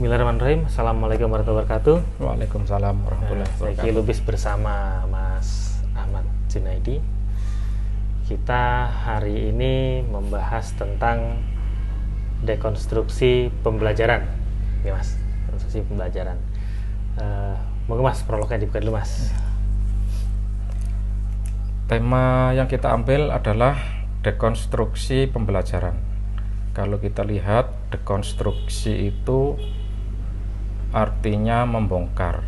Bismillahirrahmanirrahim. Assalamualaikum warahmatullahi wabarakatuh. Waalaikumsalam warahmatullahi Saya wabarakatuh. Ki Lubis bersama Mas Ahmad Junaidi. Kita hari ini membahas tentang dekonstruksi pembelajaran, ya Mas. Dekonstruksi pembelajaran. Monggo Mas, prolognya dibuka dulu Mas. Tema yang kita ambil adalah dekonstruksi pembelajaran. Kalau kita lihat, dekonstruksi itu artinya membongkar.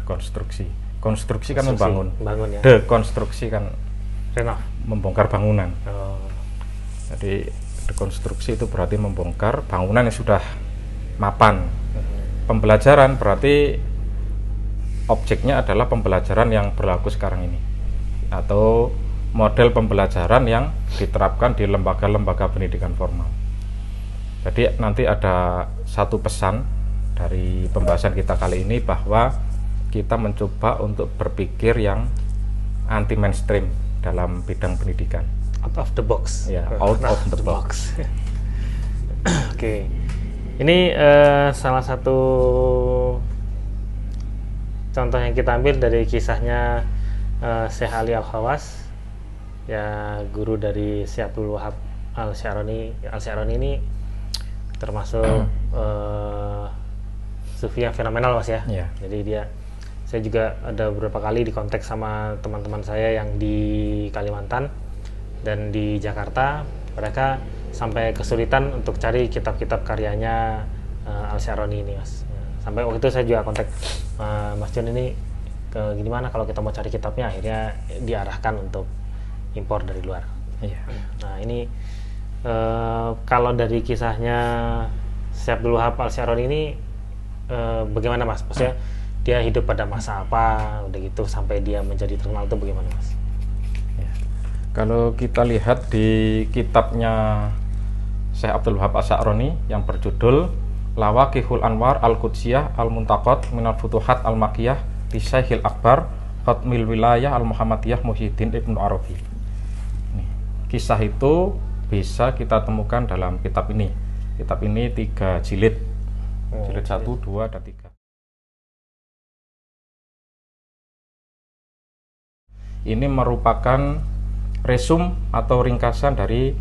Dekonstruksi. Konstruksi kan membangun. Bangun ya. Dekonstruksi kan Renov. membongkar bangunan. Oh. Jadi dekonstruksi itu berarti membongkar bangunan yang sudah mapan. Pembelajaran berarti objeknya adalah pembelajaran yang berlaku sekarang ini, atau model pembelajaran yang diterapkan di lembaga-lembaga pendidikan formal. Jadi nanti ada satu pesan dari pembahasan kita kali ini, bahwa kita mencoba untuk berpikir yang anti mainstream dalam bidang pendidikan. Out of the box. Ya, out of the box. Oke. Ini salah satu contoh yang kita ambil dari kisahnya Syekh Ali Al-Khawas, ya, guru dari Syekh Abdul Wahab Al-Sya'rani. Al-Sya'rani ini termasuk sufi yang fenomenal Mas ya. Yeah. Jadi saya juga ada beberapa kali di kontak sama teman-teman saya yang di Kalimantan dan di Jakarta. Mereka sampai kesulitan untuk cari kitab-kitab karyanya Al-Sya'rani ini Mas. Sampai waktu itu saya juga kontak Mas John ini, gimana kalau kita mau cari kitabnya. Akhirnya diarahkan untuk impor dari luar. Iya. Nah ini kalau dari kisahnya Syekh Abdul Wahab Al-Sya'rani ini bagaimana Mas? Maksudnya dia hidup pada masa apa, udah gitu sampai dia menjadi terkenal itu bagaimana Mas? Ya. Kalau kita lihat di kitabnya Syekh Abdul Wahab Al-Sya'rani yang berjudul Lawaqihul Anwar Al-Qudsiyah Al-Muntaqad Minal Futuhat Al-Makkiyah di Syekhil Akbar Khatmil Wilayah Al-Muhammadiyah Muhyiddin Ibnu Arabi. Kisah itu bisa kita temukan dalam kitab ini. Kitab ini 3 jilid. Jilid 1, 2, dan 3. Ini merupakan resum atau ringkasan dari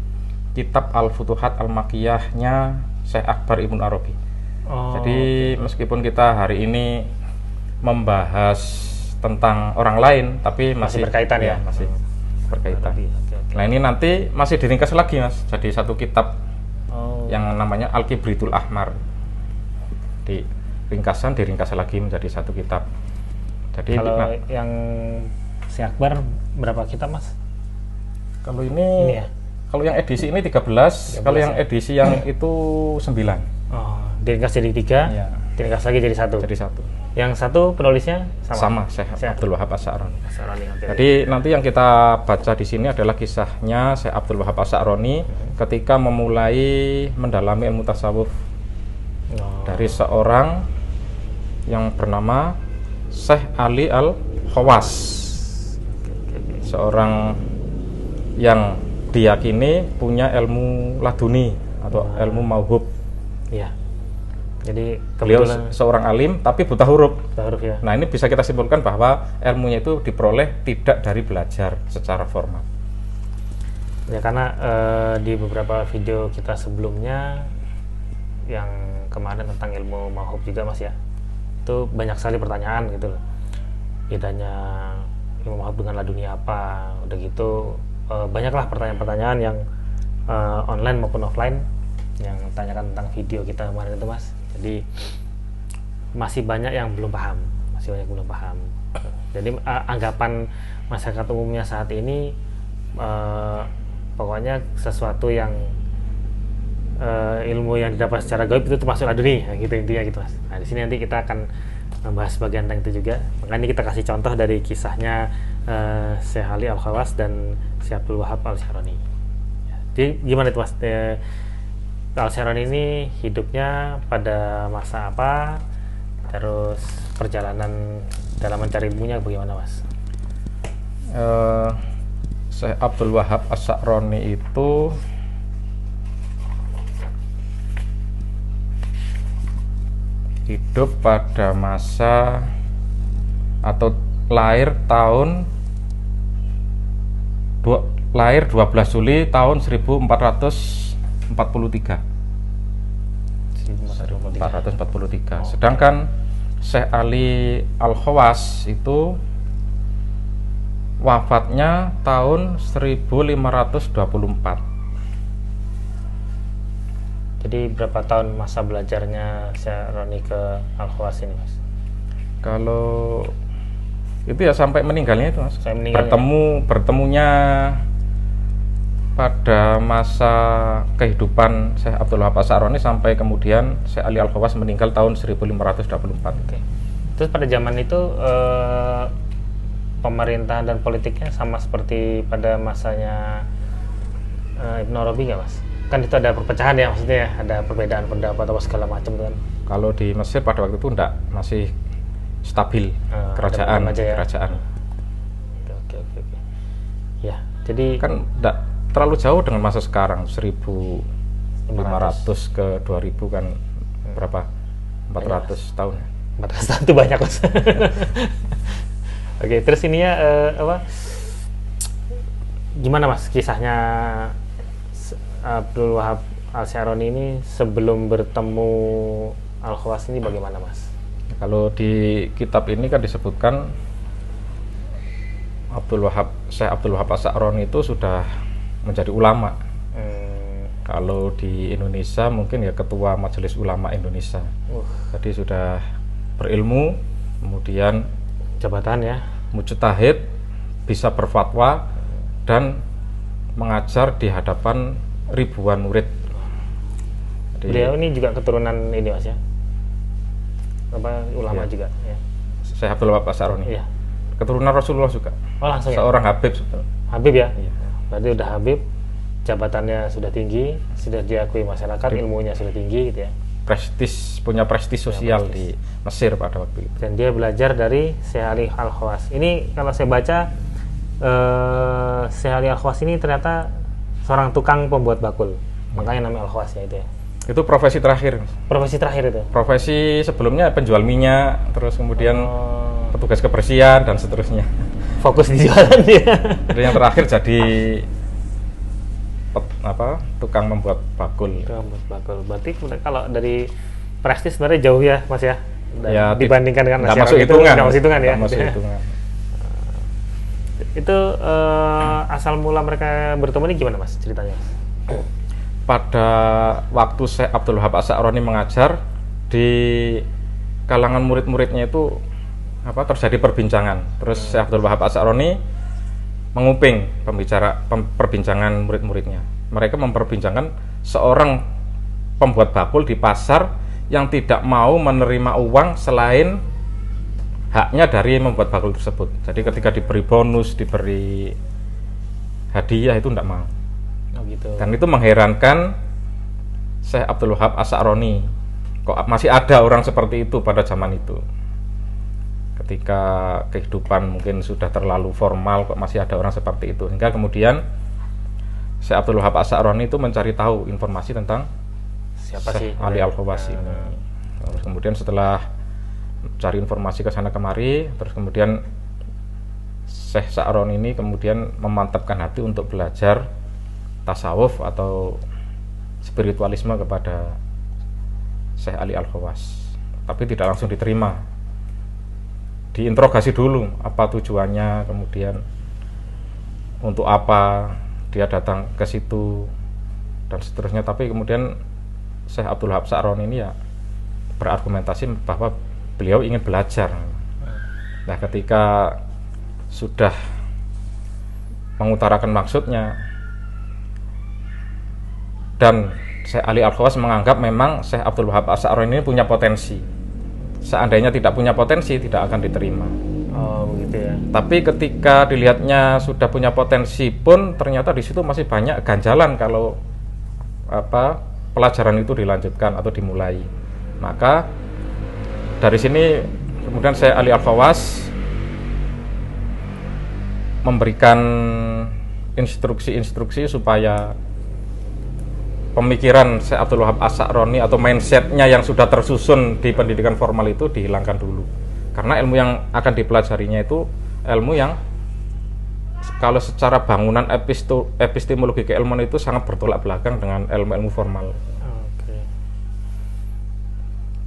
kitab Al-Futuhat Al-Makkiyahnya Syekh Akbar Ibnu Arabi. Jadi meskipun kita hari ini membahas tentang orang lain, tapi masih berkaitan ya? Masih berkaitan. Okay. Nah ini nanti masih diringkas lagi Mas, jadi satu kitab yang namanya Al-Kibritul Ahmar. Diringkas lagi menjadi satu kitab. Jadi kalau yang Syekh Akbar berapa kitab Mas? Kalau ini ya? Kalau yang edisi ini 13, kalau yang edisi yang itu 9. Oh, diringkas jadi 3, ya. Diringkas lagi jadi 1. Jadi 1. Yang satu penulisnya sama Syekh Abdul Wahab Al-Sya'rani. Jadi nanti yang kita baca di sini adalah kisahnya Syekh Abdul Wahab Al-Sya'rani ketika memulai mendalami ilmu tasawuf dari seorang yang bernama Syekh Ali Al-Khawas, seorang yang diyakini punya ilmu laduni atau ilmu mauhub. Iya. Jadi beliau seorang alim tapi buta huruf. Ya. Nah ini bisa kita simpulkan bahwa ilmunya itu diperoleh tidak dari belajar secara formal. Ya karena di beberapa video kita sebelumnya yang kemarin tentang ilmu mauhub juga Mas ya, itu banyak sekali pertanyaan gitu loh. Bedanya ilmu mauhub dengan laduni apa? Udah gitu banyaklah pertanyaan-pertanyaan yang online maupun offline yang tanyakan tentang video kita kemarin itu Mas. Jadi masih banyak yang belum paham, Jadi anggapan masyarakat umumnya saat ini pokoknya sesuatu yang ilmu yang didapat secara gaib itu termasuk laduni, gitu intinya gitu Mas. Nah di sini nanti kita akan membahas bagian tentang itu juga. Makanya kita kasih contoh dari kisahnya Syekh Ali Al-Khawas dan Syekh Abdul Wahab Al-Sya'rani. Jadi gimana itu Mas? Al-Sya'rani ini hidupnya pada masa apa? Terus perjalanan dalam mencari ilmunya bagaimana Mas? Syekh Abdul Wahab Al-Sya'rani itu hidup pada masa atau lahir 12 Juli tahun 1443. 1443. Sedangkan Syekh Ali Al-Khawass itu wafatnya tahun 1524. Jadi berapa tahun masa belajarnya Syekh Roni ke Al-Khawass ini, Mas? Kalau itu ya sampai meninggalnya itu, Mas. Sampai meninggalnya. Bertemunya pada masa kehidupan Syekh Abdul Wahab As-Sa'roni sampai kemudian Syekh Ali Al-Khawass meninggal tahun 1524. Oke. Terus pada zaman itu pemerintahan dan politiknya sama seperti pada masanya Ibnu Arabi nggak, Mas? Kan itu ada perpecahan ya, maksudnya ya, ada perbedaan pendapat atau segala macam kan? Kalau di Mesir pada waktu itu enggak, masih stabil kerajaan aja ya? Kerajaan. Oke. Ya, jadi Kan enggak terlalu jauh dengan masa sekarang, 1500 ke 2000 kan berapa? 400 tahun. 400 tahun itu banyak, Mas. Oke, terus ini ya gimana, Mas, kisahnya Abdul Wahab Al-Sa'roni ini sebelum bertemu Al-Khawass ini bagaimana, Mas? Kalau di kitab ini kan disebutkan Syekh Abdul Wahab As-Sa'roni itu sudah menjadi ulama. Kalau di Indonesia mungkin ya ketua Majelis Ulama Indonesia. Jadi sudah berilmu, kemudian Jabatan ya, mujtahid, bisa berfatwa dan mengajar di hadapan ribuan murid. Jadi, beliau ini juga keturunan ini, Mas ya? Apa ulama juga ya? Syekh Abdul Wahab As-Sa'roni. Iya. Keturunan Rasulullah juga. Oh, langsung ya? Seorang Habib sebetulnya. Habib ya? Iya. Berarti udah Habib, jabatannya sudah tinggi, sudah diakui masyarakat, ilmunya sudah tinggi gitu ya. Punya prestis sosial di Mesir pada waktu itu. Dan dia belajar dari Syekh Ali Al-Khawass. Ini kalau saya baca Syekh Ali Al-Khawass ini ternyata seorang tukang pembuat bakul. Makanya namanya Al-Khawass ya itu ya. Itu profesi terakhir. Profesi terakhir itu. Profesi sebelumnya penjual minyak, terus kemudian petugas kebersihan dan seterusnya. Fokus di jualan dia. Jadi yang terakhir jadi tukang membuat bakul. Tukang membuat bakul. Berarti kalau dari prestis sebenarnya jauh ya, Mas ya? Ya, dibandingkan dengan nggak masuk hitungan. Nggak masuk hitungan ya? Nggak masuk hitungan. Itu asal mula mereka bertemu ini gimana, Mas, ceritanya? Pada waktu Syekh Abdul Wahab As-Sa'roni mengajar, di kalangan murid-muridnya itu terjadi perbincangan. Terus Syekh Abdul Wahab As-Sa'roni menguping perbincangan murid-muridnya. Mereka memperbincangkan seorang pembuat bakul di pasar yang tidak mau menerima uang selain haknya dari membuat bakul tersebut. Jadi ketika diberi bonus, diberi hadiah itu tidak mau. Oh gitu. Dan itu mengherankan Syekh Abdul Wahab As-Sa'roni. Kok masih ada orang seperti itu pada zaman itu? Ketika kehidupan mungkin sudah terlalu formal, kok masih ada orang seperti itu? Hingga kemudian Syekh Abdul Wahab As-Sa'roni itu mencari tahu informasi tentang siapa Syekh sih Ali Al-Khawass ini. Terus kemudian setelah cari informasi ke sana kemari, terus kemudian Syekh Sa'roni ini kemudian memantapkan hati untuk belajar tasawuf atau spiritualisme kepada Syekh Ali Al-Khawass. Tapi tidak langsung diterima. Diinterogasi dulu apa tujuannya, kemudian untuk apa dia datang ke situ dan seterusnya. Tapi kemudian Syekh Abdul Wahab As-Sa'roni ini ya berargumentasi bahwa beliau ingin belajar. Nah, ketika sudah mengutarakan maksudnya dan Syekh Ali Al-Khawass menganggap memang Syekh Abdul Wahab As-Sa'roni ini punya potensi. Seandainya tidak punya potensi, tidak akan diterima. Oh, begitu ya. Tapi ketika dilihatnya sudah punya potensi pun ternyata di situ masih banyak ganjalan kalau pelajaran itu dilanjutkan atau dimulai. Maka dari sini kemudian Syekh Ali Al-Khawass memberikan instruksi-instruksi supaya pemikiran Syekh Abdul Wahab Asy'aroni atau mindsetnya yang sudah tersusun di pendidikan formal itu dihilangkan dulu, karena ilmu yang akan dipelajarinya itu ilmu yang kalau secara bangunan epistemologi keilmuan itu sangat bertolak belakang dengan ilmu-ilmu formal.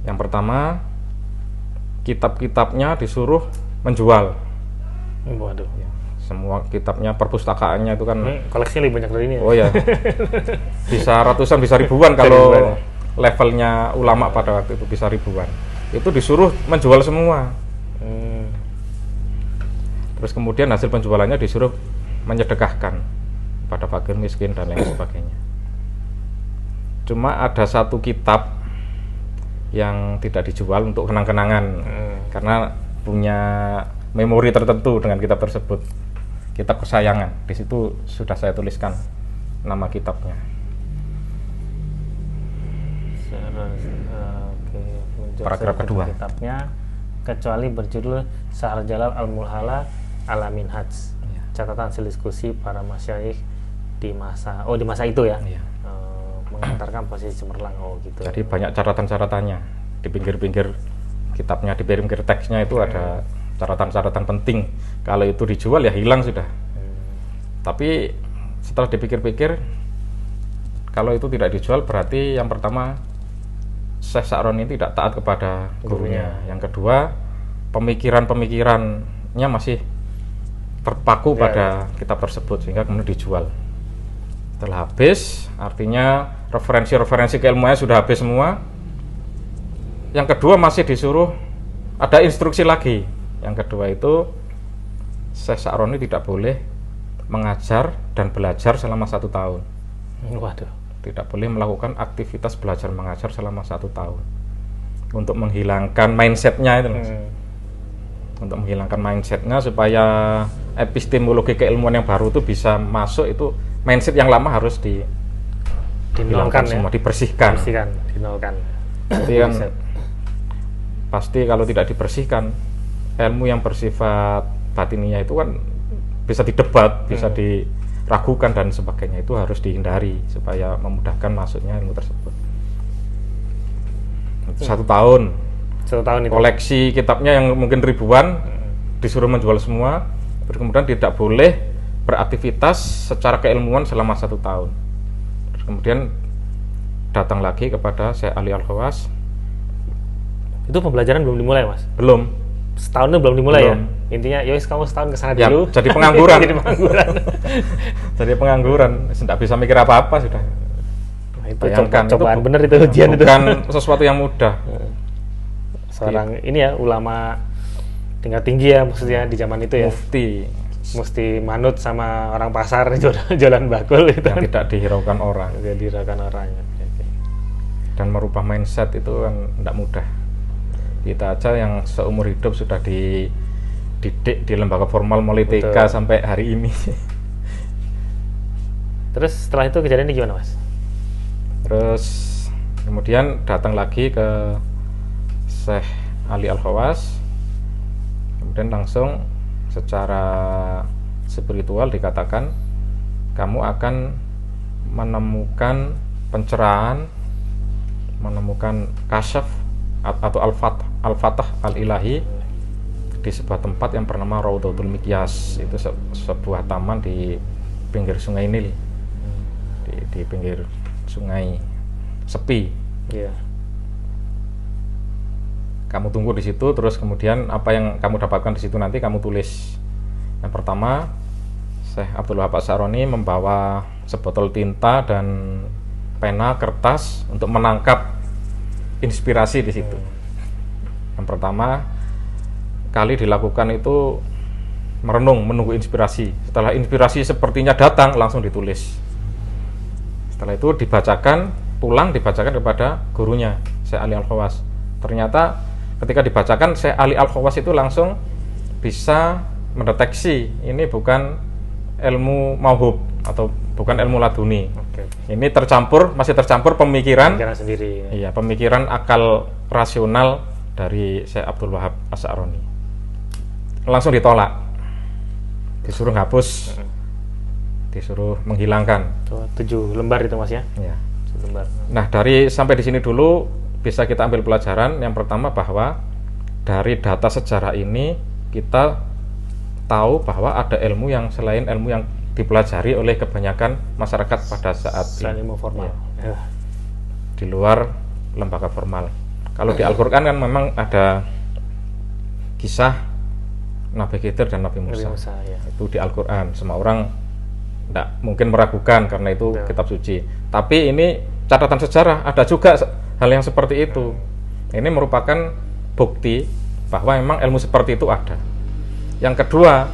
Yang pertama, kitab-kitabnya disuruh menjual. Waduh. Ya, semua kitabnya, perpustakaannya itu kan koleksinya lebih banyak dari ini ya? Oh ya, bisa ratusan, bisa ribuan kalau levelnya ulama pada waktu itu, bisa ribuan. Itu disuruh menjual semua. Terus kemudian hasil penjualannya disuruh menyedekahkan pada fakir miskin dan lain sebagainya. Cuma ada satu kitab yang tidak dijual untuk kenang-kenangan, karena punya memori tertentu dengan kitab tersebut. Kitab kesayangan, di situ sudah saya tuliskan nama kitabnya. Paragraf kedua. Kitabnya kecuali berjudul Syahr Jalal Al-Mulhala ala Minhaj. Catatan hasil diskusi para masyaikh di masa itu ya. Mengantarkan posisi cemerlang gitu. Jadi banyak catatan-catatannya di pinggir-pinggir kitabnya, di pinggir teksnya itu ada catatan-catatan penting. Kalau itu dijual ya hilang sudah. Tapi setelah dipikir-pikir, kalau itu tidak dijual berarti yang pertama Syekh Asy'aroni tidak taat kepada gurunya. Yang kedua, pemikiran-pemikirannya masih terpaku pada kitab tersebut sehingga kemudian dijual. Setelah habis, artinya referensi-referensi keilmuannya sudah habis semua. Yang kedua masih disuruh ada instruksi lagi. Yang kedua itu Syekh Asy'aroni tidak boleh mengajar dan belajar selama 1 tahun. Waduh. Tidak boleh melakukan aktivitas belajar mengajar selama 1 tahun. Untuk menghilangkan mindsetnya itu. Untuk menghilangkan mindsetnya supaya epistemologi keilmuan yang baru itu bisa masuk, itu mindset yang lama harus dinolkan semua, dibersihkan, dinolkan. Jadi kan pasti kalau tidak dibersihkan, ilmu yang bersifat batiniah itu kan bisa didebat, bisa diragukan dan sebagainya, itu harus dihindari supaya memudahkan masuknya ilmu tersebut. 1 tahun. 1 tahun itu. Koleksi kitabnya yang mungkin ribuan disuruh menjual semua, terus kemudian tidak boleh beraktivitas secara keilmuan selama 1 tahun. Terus kemudian datang lagi kepada Syekh Ali Al-Khawas. Itu pembelajaran belum dimulai, Mas? Belum. Setahun itu belum dimulai belum. Ya? Intinya, yowis kamu setahun kesana ya, dulu. Jadi pengangguran. Jadi pengangguran. Tidak bisa mikir apa-apa sudah. Nah, itu cobaan bener itu ujian itu. Bukan sesuatu yang mudah. Seorang ini ya, ulama tingkat tinggi ya maksudnya di zaman itu ya. Mesti manut sama orang pasar jualan bakul itu. Yang tidak dihiraukan orang. Tidak dihiraukan orang. Dan merubah mindset itu kan tidak mudah. Kita aja yang seumur hidup sudah dididik di lembaga formal mulai TK sampai hari ini. Terus setelah itu kejadiannya gimana, Mas? Terus kemudian datang lagi ke Syekh Ali Al-Khawas, kemudian langsung secara spiritual dikatakan kamu akan menemukan pencerahan, menemukan kasyaf atau al-fatah al-ilahi di sebuah tempat yang bernama Raudhatul Mikyas. Itu sebuah taman di pinggir Sungai Nil, di pinggir sungai, sepi. Kamu tunggu di situ, terus kemudian apa yang kamu dapatkan di situ nanti kamu tulis. Yang pertama, Syekh Abdul Wahab Asy'aroni membawa sebotol tinta dan pena, kertas untuk menangkap inspirasi di situ. Yang pertama kali dilakukan itu merenung, menunggu inspirasi. Setelah inspirasi sepertinya datang, langsung ditulis. Setelah itu dibacakan, pulang dibacakan kepada gurunya Syekh Ali Al-Khawas. Ternyata ketika dibacakan, Syekh Ali Al-Khawas itu langsung bisa mendeteksi ini bukan ilmu mauhub atau bukan ilmu laduni. Ini masih tercampur pemikiran sendiri. Iya, pemikiran akal rasional dari Syekh Abdul Wahab Asy'aroni. Langsung ditolak. Disuruh hapus. Disuruh menghilangkan. 7 lembar itu, Mas ya? Iya. kembar. Nah, dari sampai di sini dulu bisa kita ambil pelajaran. Yang pertama bahwa dari data sejarah ini kita tahu bahwa ada ilmu yang selain ilmu yang dipelajari oleh kebanyakan masyarakat pada saat Selain ilmu formal. Ya. di luar lembaga formal. Kalau di Al-Quran kan memang ada kisah Nabi Khidir dan Nabi Musa. Ya. Itu di Al-Quran. Semua orang tidak mungkin meragukan karena itu kitab suci. Tapi ini catatan sejarah, ada juga hal yang seperti itu. Ini merupakan bukti bahwa memang ilmu seperti itu ada. Yang kedua,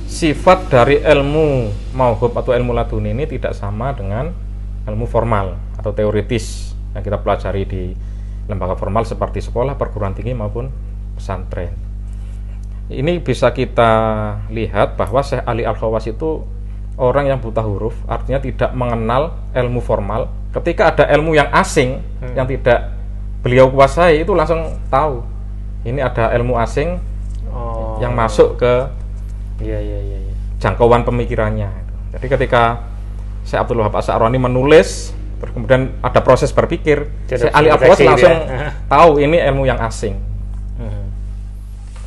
sifat dari ilmu mauhub atau ilmu laduni ini tidak sama dengan ilmu formal atau teoritis yang kita pelajari di lembaga formal seperti sekolah, perguruan tinggi maupun pesantren. Ini bisa kita lihat bahwa Syekh Ali Al-Khawas itu orang yang buta huruf, artinya tidak mengenal ilmu formal. Ketika ada ilmu yang asing yang tidak beliau kuasai, itu langsung tahu ini ada ilmu asing yang masuk ke jangkauan pemikirannya. Jadi ketika Syekh Abdul Wahab As-Sa'roni menulis, terus kemudian ada proses berpikir, Syekh Ali Al-Khawas langsung tahu ini ilmu yang asing.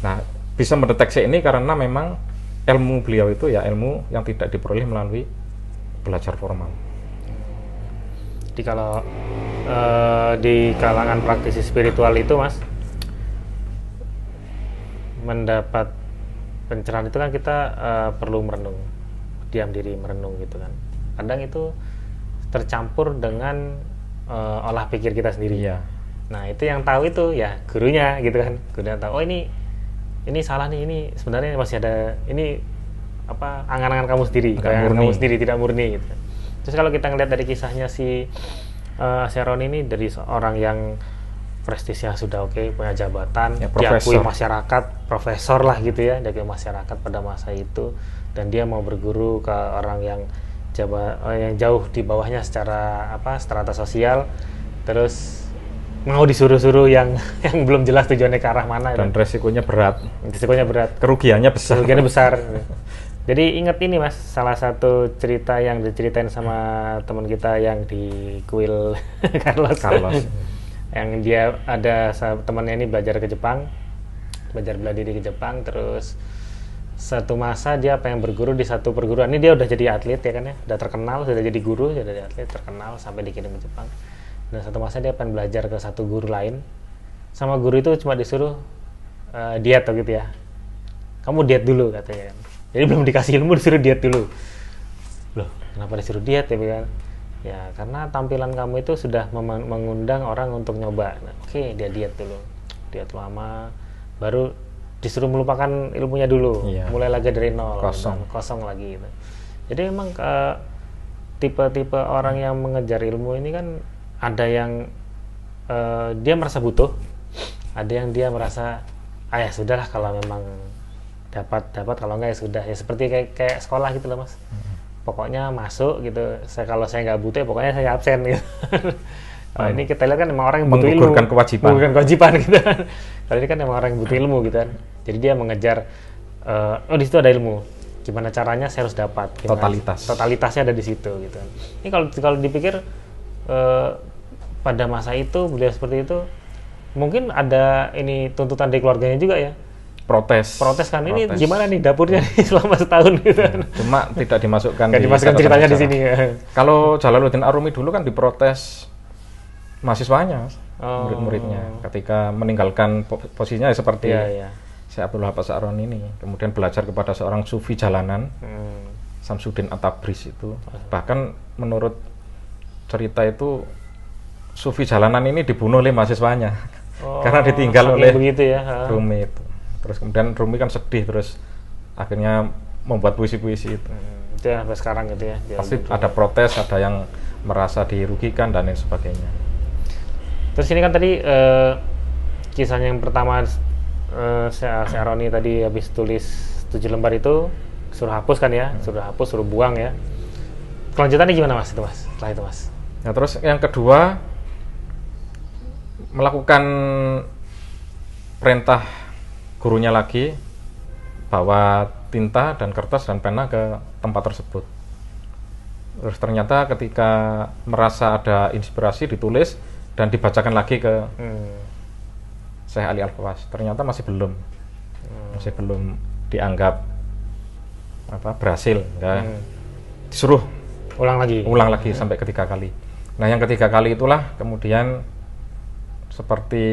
Nah, bisa mendeteksi ini karena memang ilmu beliau itu ya ilmu yang tidak diperoleh melalui belajar formal. Jadi kalau di kalangan praktisi spiritual itu, Mas, mendapat pencerahan itu kan kita perlu merenung, diam diri merenung gitu kan. Kadang itu tercampur dengan olah pikir kita sendiri. Iya. Nah, itu yang tahu itu ya gurunya gitu kan. Gurunya tahu, oh ini salah nih, ini sebenarnya masih ada ini apa angan-angan kamu sendiri, kamu sendiri tidak murni gitu. Terus kalau kita ngeliat dari kisahnya si As-Sa'roni ini, dari seorang yang prestisnya sudah oke, punya jabatan, ya, diakui masyarakat, profesor lah gitu ya, diakui masyarakat pada masa itu, dan dia mau berguru ke orang yang jauh di bawahnya secara strata sosial, terus mau disuruh-suruh yang belum jelas tujuannya ke arah mana, dan resikonya berat, kerugiannya besar. Jadi ingat ini, Mas, salah satu cerita yang diceritain sama teman kita yang di kuil Carlos. Yang dia ada temannya ini belajar bela diri ke Jepang, terus satu masa dia pengen berguru di satu perguruan. Ini dia udah jadi atlet ya kan ya, udah terkenal, sudah jadi guru, sudah jadi atlet terkenal sampai dikirim ke Jepang. Dan satu masa dia pengen belajar ke satu guru lain, sama guru itu cuma disuruh diet atau gitu ya, kamu diet dulu katanya kan. Jadi belum dikasih ilmu disuruh diet dulu. Loh, kenapa disuruh diet ya kan? Ya karena tampilan kamu itu sudah mengundang orang untuk nyoba. Nah, oke, dia diet dulu, diet lama, baru disuruh melupakan ilmunya dulu, mulai lagi dari nol, kosong lagi gitu. Jadi memang tipe-tipe orang yang mengejar ilmu ini kan ada yang dia merasa butuh, ada yang dia merasa ya sudahlah, kalau memang dapat, kalau enggak ya sudah, ya seperti kayak sekolah gitu loh, Mas. Pokoknya masuk gitu. Kalau saya nggak butuh ya pokoknya saya absen gitu. Nah, ini kita lihat kan memang orang yang butuh ilmu, menggugurkan kewajiban gitu kan. Kalau ini kan memang orang yang butuh ilmu gitu kan. Jadi dia mengejar di situ ada ilmu. Gimana caranya saya harus dapat? Totalitasnya ada di situ gitu kan. Ini kalau dipikir pada masa itu beliau seperti itu, mungkin ada ini tuntutan dari keluarganya juga ya. Protes kan, ini gimana nih dapurnya nih selama setahun gitu kan. Cuma tidak dimasukkan ceritanya di sini ya. Kalau Jalaluddin Ar-Rumi dulu kan diprotes mahasiswanya, murid-muridnya ketika meninggalkan posisinya seperti Syekh Abdul Wahab As-Sa'roni ini, kemudian belajar kepada seorang sufi jalanan, Samsuddin At-Tabriz itu. Bahkan menurut cerita itu sufi jalanan ini dibunuh oleh mahasiswanya karena ditinggal oleh Rumi itu. Terus kemudian Rumi kan sedih, terus akhirnya membuat puisi-puisi itu. Itu ya sampai sekarang gitu ya. Pasti ada protes, ada yang merasa dirugikan dan lain sebagainya. Terus ini kan tadi kisahnya yang pertama, As-Sa'roni tadi habis tulis 7 lembar itu suruh hapus kan ya, suruh buang ya. Kelanjutannya gimana, Mas, itu Mas? Setelah itu, Mas. Nah, terus yang kedua melakukan perintah gurunya lagi, bawa tinta dan kertas dan pena ke tempat tersebut. Terus ternyata ketika merasa ada inspirasi ditulis dan dibacakan lagi ke Syekh Ali Al-Khawass, ternyata masih belum dianggap berhasil, disuruh ulang lagi sampai ketiga kali. Nah yang ketiga kali itulah kemudian seperti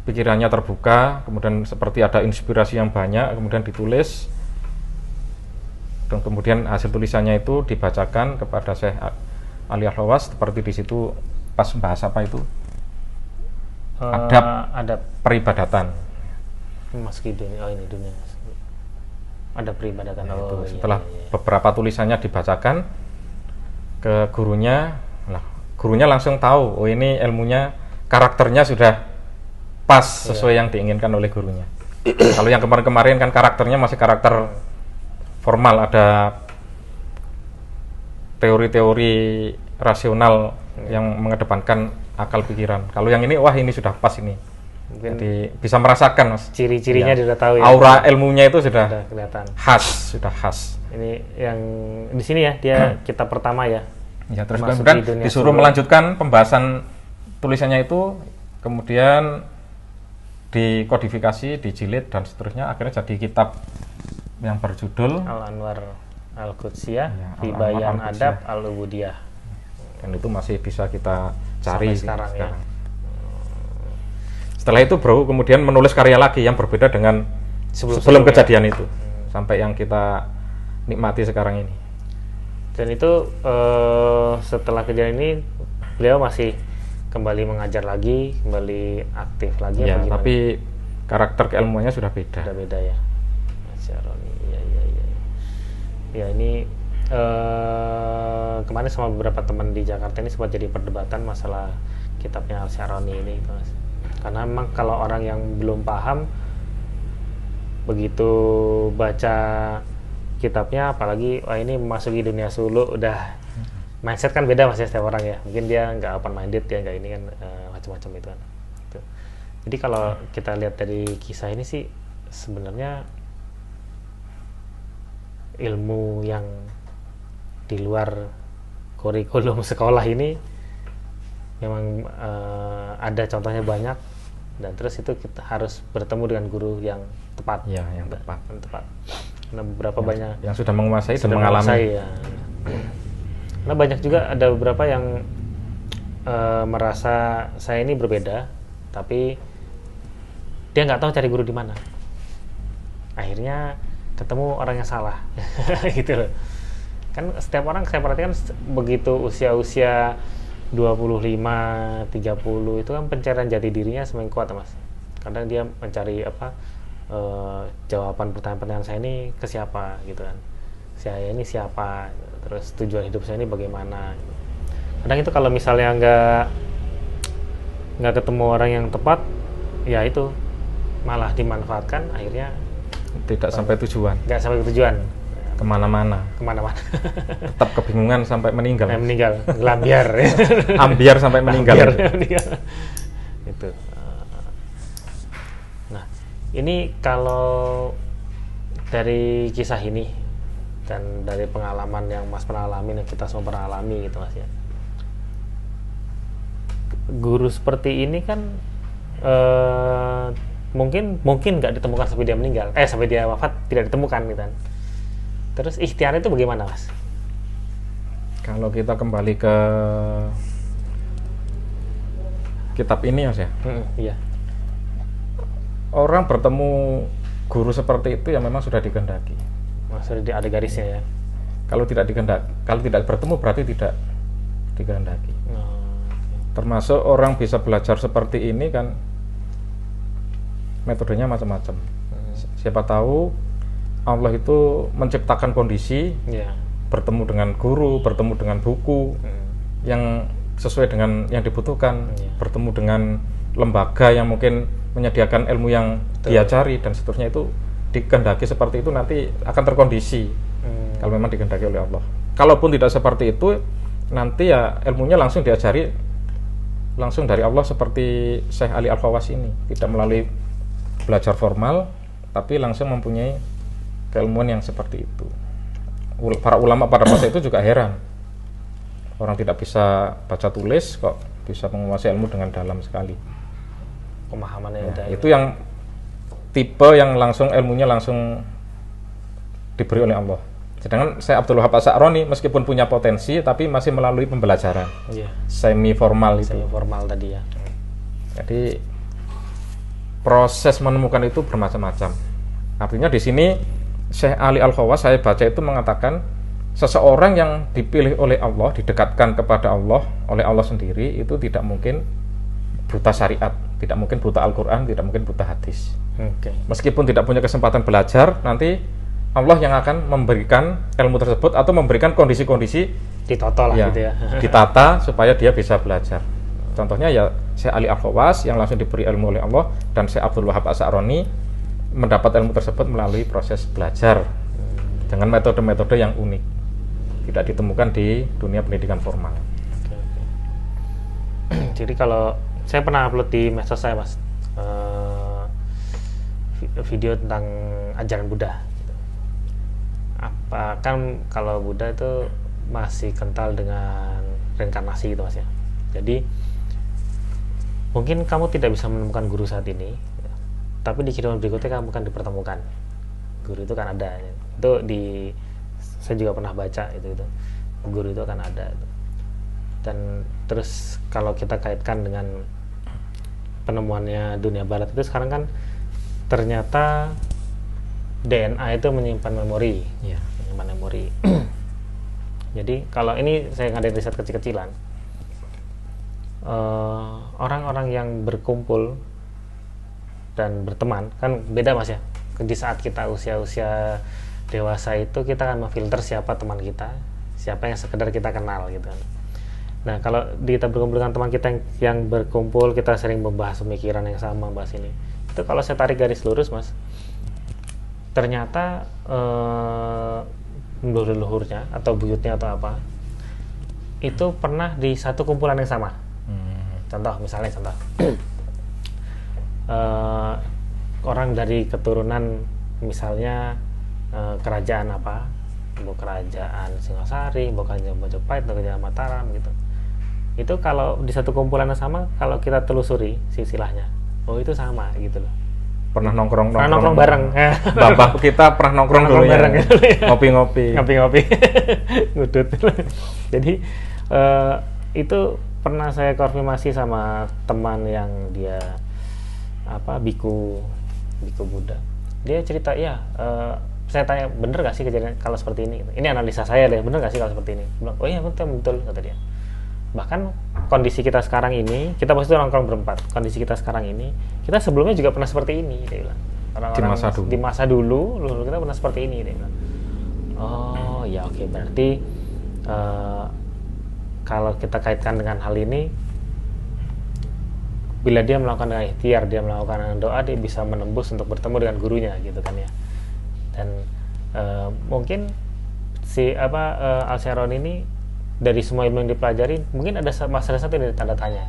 pikirannya terbuka, kemudian seperti ada inspirasi yang banyak, kemudian ditulis, dan kemudian hasil tulisannya itu dibacakan kepada Syekh Ali Al-Khawass. Seperti di situ pas bahasa apa itu adab peribadatan, meski dunia ini dunia ada peribadatan. Setelah beberapa tulisannya dibacakan ke gurunya, gurunya langsung tahu, oh ini ilmunya, karakternya sudah pas sesuai yang diinginkan oleh gurunya. Kalau yang kemarin-kemarin kan karakternya masih karakter formal, ada teori-teori rasional yang mengedepankan akal pikiran. Kalau yang ini, wah ini sudah pas ini. Mungkin jadi bisa merasakan, Mas. Ciri-cirinya sudah tahu ya. Aura ilmunya itu sudah kelihatan. Sudah khas. Ini yang di sini ya, dia kitab pertama ya. Ya, terus kemudian disuruh melanjutkan pembahasan tulisannya itu, kemudian dikodifikasi, dijilid dan seterusnya, akhirnya jadi kitab yang berjudul Al-Anwar Al-Qudsiyah fi Bayan Adab Al-Ubudiyah. Dan itu masih bisa kita cari sekarang. Ya. Setelah itu Bro kemudian menulis karya lagi yang berbeda dengan sebelum kejadian itu, sampai yang kita nikmati sekarang ini. Dan itu setelah kejadian ini beliau masih kembali mengajar lagi, kembali aktif lagi. Ya, tapi karakter keilmuannya sudah beda. Sudah beda ya. Syaroni, ya ini kemarin sama beberapa teman di Jakarta ini sempat jadi perdebatan masalah kitabnya Al-Syaroni ini, Mas. Karena memang kalau orang yang belum paham, begitu baca kitabnya, apalagi wah ini memasuki dunia suluk, udah mindset kan beda Mas ya setiap orang ya. Mungkin dia nggak open minded, dia nggak ini kan macam-macam itu kan. Jadi kalau kita lihat dari kisah ini sih sebenarnya ilmu yang di luar kurikulum sekolah ini memang ada contohnya banyak, dan terus itu kita harus bertemu dengan guru yang tepat. Ya, yang tepat. Nah, beberapa banyak yang sudah menguasai dan mengalami. Ya. Nah, banyak juga ada beberapa yang merasa saya ini berbeda, tapi dia nggak tahu cari guru di mana. Akhirnya ketemu orang yang salah, gitu loh. Kan setiap orang saya perhatikan begitu usia-usia 25, 30 itu kan pencarian jati dirinya semakin kuat, Mas. Kadang dia mencari jawaban pertanyaan-pertanyaan saya ini ke siapa gitu kan. Saya ini siapa? Terus tujuan hidup saya ini bagaimana? Kadang itu kalau misalnya nggak ketemu orang yang tepat, ya itu malah dimanfaatkan, akhirnya tidak sampai tujuan. Nggak sampai tujuan. Kemana-mana. Tetap kebingungan sampai meninggal. Gelambiar. Ambiar sampai meninggal. Itu. Nah, ini kalau dari kisah ini dan dari pengalaman yang Mas pernah alami, yang kita semua pernah alami gitu Mas ya. Guru seperti ini kan mungkin nggak ditemukan sampai dia meninggal, sampai dia wafat tidak ditemukan gitu kan. Terus ikhtiar itu bagaimana, Mas? Kalau kita kembali ke kitab ini, Mas ya. Iya. Orang bertemu guru seperti itu ya memang sudah dikehendaki. Sudah ada garisnya ya. Kalau tidak bertemu berarti tidak dikehendaki. Termasuk orang bisa belajar seperti ini kan metodenya macam-macam. Siapa tahu Allah itu menciptakan kondisi, bertemu dengan guru, bertemu dengan buku yang sesuai dengan yang dibutuhkan, bertemu dengan lembaga yang mungkin menyediakan ilmu yang dia cari dan seterusnya, itu dikehendaki seperti itu nanti akan terkondisi kalau memang dikehendaki oleh Allah. Kalaupun tidak seperti itu, nanti ya ilmunya langsung diajari langsung dari Allah seperti Syekh Ali Al-Khawass ini, tidak melalui belajar formal, tapi langsung mempunyai keilmuan yang seperti itu. para ulama pada masa itu juga heran. Orang tidak bisa baca tulis kok bisa menguasai ilmu dengan dalam sekali. Pemahamannya Nah, udah itu yang tipe yang langsung ilmunya langsung diberi oleh Allah. Sedangkan saya Abdul Wahab As-Sa'roni meskipun punya potensi tapi masih melalui pembelajaran semi formal itu. Semi formal tadi ya. Jadi proses menemukan itu bermacam-macam. Artinya di sini Syekh Ali Al-Khawas saya baca itu mengatakan seseorang yang dipilih oleh Allah, didekatkan kepada Allah oleh Allah sendiri itu tidak mungkin buta syariat, tidak mungkin buta Al-Quran, tidak mungkin buta hadis. Meskipun tidak punya kesempatan belajar, nanti Allah yang akan memberikan ilmu tersebut atau memberikan kondisi-kondisi ditata lah ya, gitu ya. ditata supaya dia bisa belajar. Contohnya ya Syekh Ali Al-Khawas yang langsung diberi ilmu oleh Allah, dan Syekh Abdul Wahab As-Sa'roni mendapat ilmu tersebut melalui proses belajar dengan metode-metode yang unik, tidak ditemukan di dunia pendidikan formal. Jadi kalau saya pernah upload di medsos saya mas, video tentang ajaran Buddha. Apa kan kalau Buddha itu masih kental dengan reinkarnasi gitu mas ya. Jadi mungkin kamu tidak bisa menemukan guru saat ini, tapi di kehidupan berikutnya kamu akan dipertemukan. Guru itu kan ada. Itu saya juga pernah baca itu. Guru itu akan ada. Dan terus kalau kita kaitkan dengan penemuannya dunia barat itu sekarang kan ternyata DNA itu menyimpan memori, menyimpan memori. Jadi kalau ini saya ngadain riset kecil-kecilan, orang-orang yang berkumpul dan berteman kan beda mas ya. Di saat kita usia-usia dewasa itu kita akan memfilter siapa teman kita, siapa yang sekedar kita kenal gitu kan. Nah kalau kita berkumpul dengan teman kita yang berkumpul, kita sering membahas pemikiran yang sama, bahas ini. Itu kalau saya tarik garis lurus mas, ternyata leluhurnya atau buyutnya atau apa itu pernah di satu kumpulan yang sama. Misalnya orang dari keturunan misalnya kerajaan apa, mau kerajaan Singasari, mau kerajaan Majapahit, atau kerajaan Mataram gitu. Itu kalau di satu kumpulan yang sama, kalau kita telusuri silsilahnya, oh itu sama gitu loh. Pernah nongkrong bareng. Bapak kita pernah nongkrong dulu bareng ya. Gitu ya. Ngopi-ngopi. Ngudut. Jadi itu pernah saya konfirmasi sama teman yang dia biku Buddha. Dia cerita saya tanya bener gak sih kejadian kalau seperti ini? Ini analisa saya deh, bener gak sih kalau seperti ini? Bilang, oh iya betul kata dia. Bahkan kondisi kita sekarang ini, kita pasti nongkrong berempat. Kondisi kita sekarang ini, kita sebelumnya juga pernah seperti ini, dia bilang. Orang-orang di masa dulu kita pernah seperti ini, dia bilang. Oh ya oke, berarti kalau kita kaitkan dengan hal ini, bila dia melakukan dengan ikhtiar, dia melakukan dengan doa, dia bisa menembus untuk bertemu dengan gurunya gitu kan ya. Dan mungkin si Al-Sa'roni ini dari semua ilmu yang dipelajari mungkin ada masalah satu dari tanda tanya,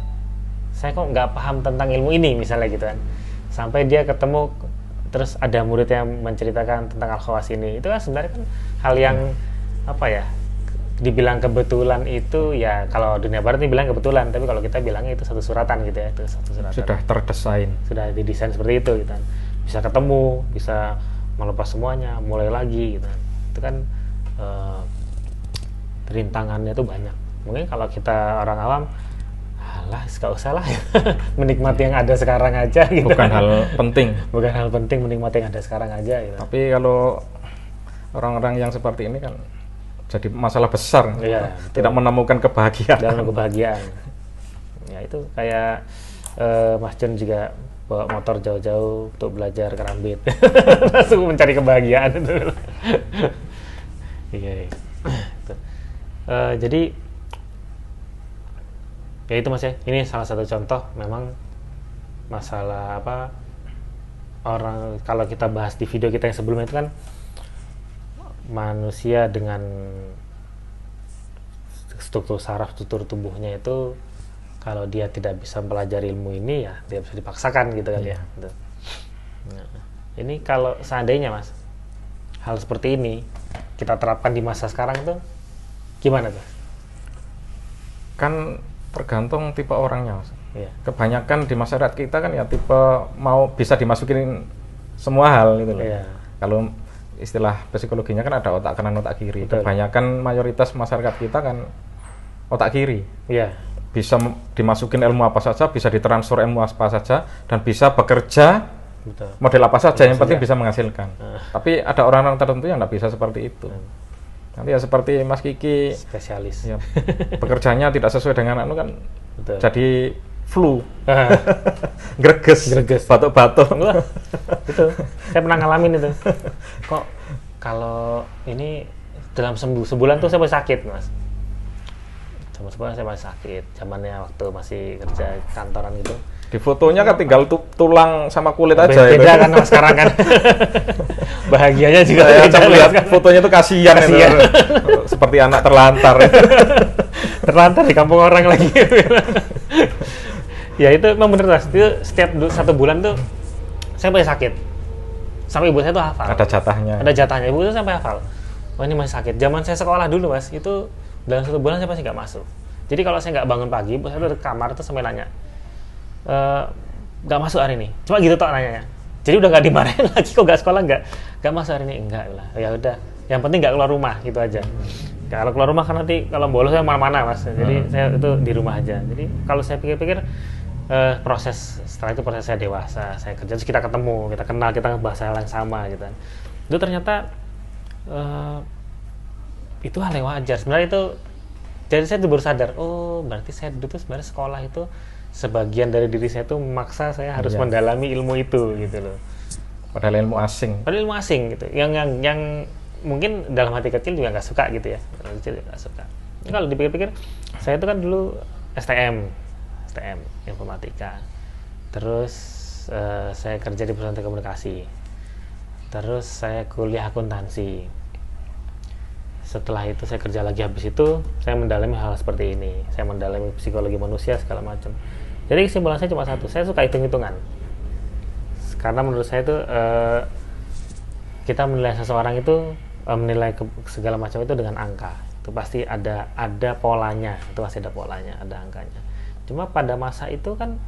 saya kok nggak paham tentang ilmu ini misalnya gitu kan, sampai dia ketemu terus ada murid yang menceritakan tentang Al-Khawas ini. Itu kan sebenarnya kan hal yang dibilang kebetulan itu ya, kalau dunia barat ini bilang kebetulan, tapi kalau kita bilangnya itu satu suratan gitu ya, itu satu suratan sudah terdesain, sudah didesain seperti itu gitu kan. Bisa ketemu, bisa melepas semuanya, mulai lagi gitu kan. Itu kan rintangannya tuh banyak. Mungkin kalau kita orang awam, alah gak usah lah menikmati yang ada sekarang aja gitu. Bukan hal penting menikmati yang ada sekarang aja gitu. Tapi kalau orang-orang yang seperti ini kan jadi masalah besar, tidak menemukan kebahagiaan. Ya itu kayak Mas John juga bawa motor jauh-jauh untuk belajar kerambit, langsung mencari kebahagiaan itu. Iya. Jadi ya itu mas ya, ini salah satu contoh memang masalah orang, kalau kita bahas di video kita yang sebelumnya itu kan manusia dengan struktur saraf, struktur tubuhnya itu kalau dia tidak bisa mempelajari ilmu ini ya dia bisa dipaksakan gitu kan ya. Nah, ini kalau seandainya mas hal seperti ini kita terapkan di masa sekarang tuh gimana tuh? Kan tergantung tipe orangnya, Mas. Iya. Kebanyakan di masyarakat kita kan ya tipe mau bisa dimasukin semua hal gitu loh. Iya. Kalau istilah psikologinya kan ada otak kanan, otak kiri. Betul. Kebanyakan mayoritas masyarakat kita kan otak kiri. Iya. Bisa dimasukin ilmu apa saja, bisa ditransfer ilmu apa saja, dan bisa bekerja Betul. model apa saja, yang penting saja. bisa menghasilkan. Tapi ada orang-orang tertentu yang nggak bisa seperti itu. Nanti ya seperti Mas Kiki, Spesialis. ya, pekerjaannya tidak sesuai dengan anu kan, Betul. jadi flu, greges, batuk-batuk. Wah, itu saya pernah ngalamin itu. Kok kalau ini dalam sebulan tuh saya masih sakit, Mas. Sebulan saya masih sakit. Zamannya waktu masih kerja kantoran gitu. Di fotonya kan tinggal tulang sama kulit aja. Beda kan sama sekarang kan. Bahagianya juga Saya beda lihat kan. fotonya tuh kasihan. Kasihan. Itu. Seperti anak terlantar. Terlantar di kampung orang lagi. Ya itu memang bener, Mas. Itu setiap 1 bulan tuh saya masih sakit. Sampai ibu saya tuh hafal. Ada jatahnya. Ada jatahnya. Ibu saya sampai hafal. Oh ini masih sakit. Zaman saya sekolah dulu, Mas, itu dalam 1 bulan saya pasti nggak masuk. Jadi kalau saya nggak bangun pagi, ibu saya tuh di kamar tuh sampai nanya, nggak masuk hari ini. Cuma gitu tok nanyanya. Jadi udah nggak dimarahin lagi, kok nggak sekolah, nggak masuk hari ini. Enggak lah. Ya udah. Yang penting nggak keluar rumah gitu aja. Kalau keluar rumah kan nanti kalau bolos saya mana-mana, Mas. Jadi saya itu di rumah aja. Jadi kalau saya pikir-pikir setelah itu proses saya dewasa, saya kerja, terus kita ketemu, kita kenal, kita bahas hal yang sama gitu. Itu ternyata itu hal yang wajar. Sebenarnya itu, jadi saya baru sadar, oh berarti saya dulu tuh sebenarnya sekolah itu sebagian dari diri saya tuh memaksa saya harus mendalami ilmu itu gitu loh. Padahal ilmu asing. Padahal ilmu asing gitu. Yang mungkin dalam hati kecil juga nggak suka gitu ya. Dalam kecil nggak suka. Kalau dipikir-pikir, saya itu kan dulu STM informatika. Terus saya kerja di perusahaan telekomunikasi. Terus saya kuliah akuntansi. Setelah itu saya kerja lagi, habis itu saya mendalami hal seperti ini. Saya mendalami psikologi manusia segala macam. Jadi kesimpulan saya cuma satu, saya suka hitung-hitungan. Karena menurut saya itu kita menilai seseorang itu menilai segala macam itu dengan angka. Itu pasti ada polanya, itu pasti ada polanya, ada angkanya. Cuma pada masa itu kan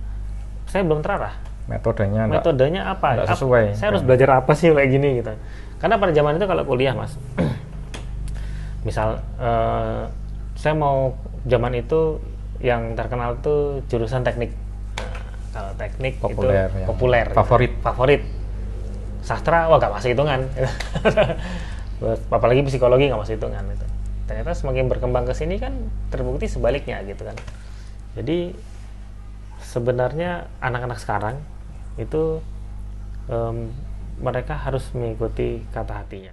saya belum terarah. Metodenya apa? Sesuai. Saya harus belajar apa sih kayak gini gitu. Karena pada zaman itu kalau kuliah, Mas, misal saya mau zaman itu yang terkenal tuh jurusan teknik. Kalau teknik populer, itu populer, favorit. Sastra wah gak masuk hitungan. Apalagi psikologi gak masuk hitungan itu. Ternyata semakin berkembang ke sini kan terbukti sebaliknya gitu kan. Jadi sebenarnya anak-anak sekarang itu mereka harus mengikuti kata hatinya.